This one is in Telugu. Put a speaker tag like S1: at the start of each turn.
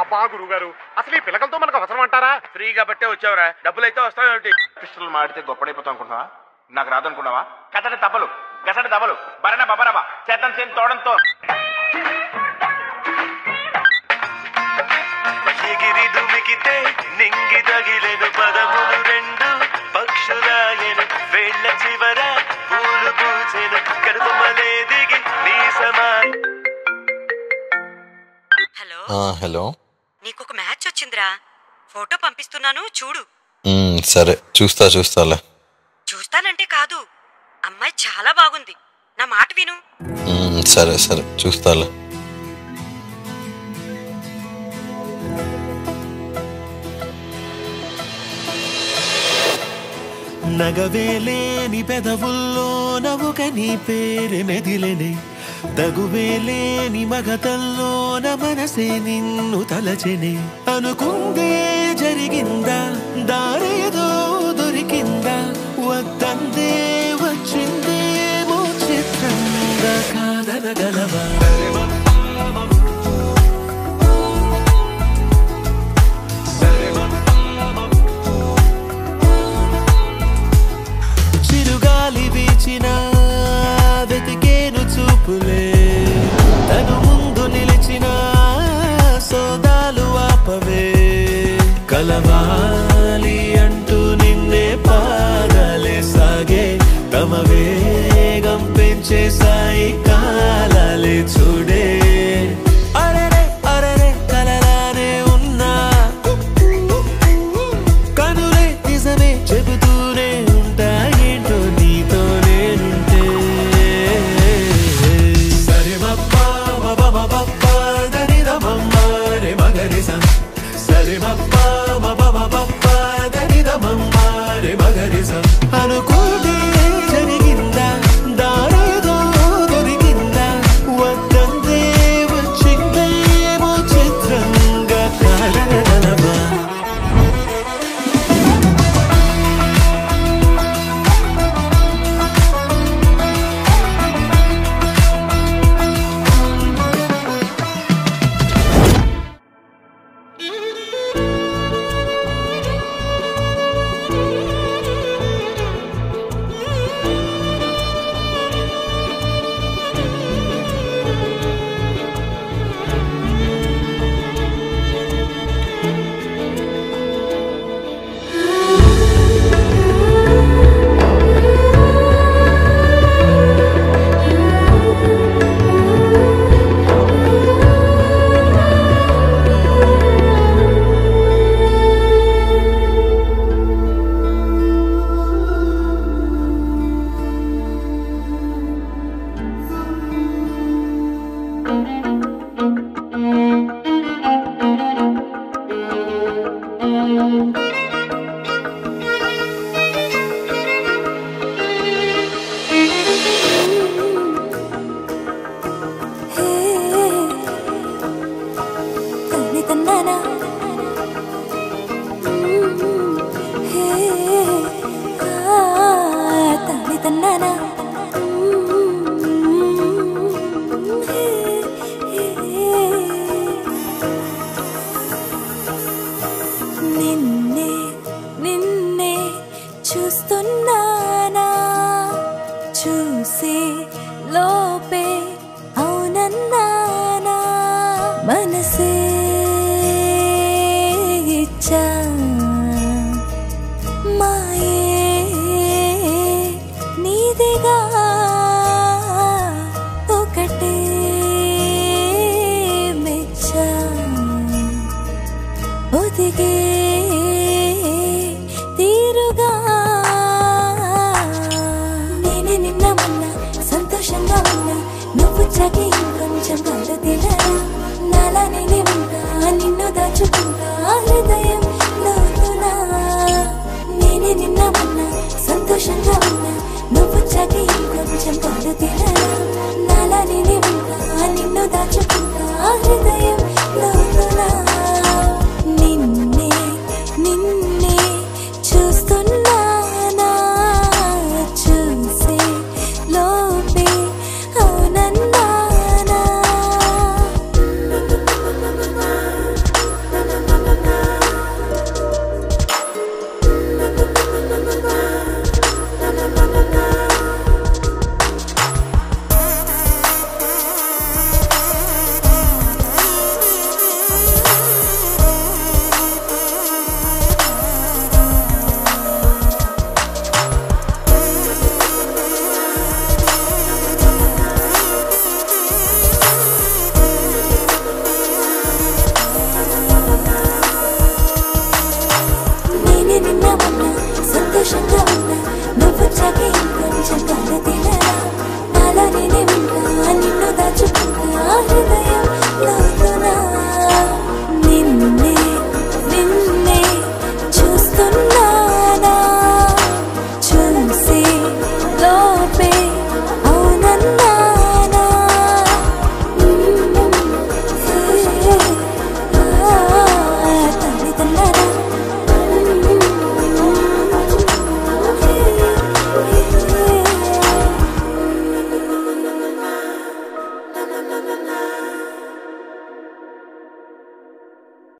S1: అబ్బా గురుగారు, అసలు ఈ పిల్లకలతో మనకు అవసరం అంటారా?
S2: ఫ్రీగా బట్టే వచ్చావురా, డబ్బులైతే వస్తావేమిటి? పిస్టల్ మాడితే గొప్పడైపోతావు అనుకుంటున్నావా? నాకు రాదనుకున్నావా? కథడి తప్పలు, గసడి దబలు, బరణ బబరబ, చేతం సేన్ తోడంతో ఎగిరి దుమికితే నింగి తగిలెను పదములు రెండు పక్షులాయను వేళ్ళ చివర పూలు పూచెను కడుపుమలే దిగి నీ సమా.
S3: హలో
S4: హలో,
S3: నీకొక మ్యాచ్ వచ్చిందిరా, ఫోటో పంపిస్తున్నాను చూడు.
S4: సరే చూస్తాలే.
S3: చూస్తానంటే కాదు, అమ్మాయి చాలా బాగుంది, నా మాట విను.
S4: సరే చూస్తాలే.
S5: నగవేలేని పెదవుల్లో నవ్వుక నీ పేరు మెదిలెనే, తగువేలేని మగతల్లోన మనసే నిన్ను తలచెనే. అనుకుందే జరిగిందా, దారేదో దొరికిందా, వద్దందే వచ్చిందేమో చిత్రంగా, కాదనగలవా? చిరుగాలి వీచిన వెతికేను చూపులే, తను ముందు నిలిచిన సోదాలు ఆపవే. కలవాలి అంటూ నిన్నే పాదాలే సాగే, తమ వేగం పెంచే సాయి కాలాలే చూడే. అరరే అరరే కలలానే ఉన్నా, కనులే నిజమే చెబుతూనే ఉంటా, ఏంటో నీతో నేనుంటే. సరే మప్పా మబబబప్పా దరిదమమ్మా రే మగరిసం, సరే మప్పా మబబబప్పా దరిదమమ్మా రే మగరిసం. అనుకుంటే జరిగిందా, దారేదో దొరికిందా, వద్దందే వచ్చిందేమో చిత్రంగా, కాదనగలవా?
S6: నిన్నే నిన్నే చూస్తున్నానా, చూసే లోపే అవునన్నానా, మనసే ఇచ్చా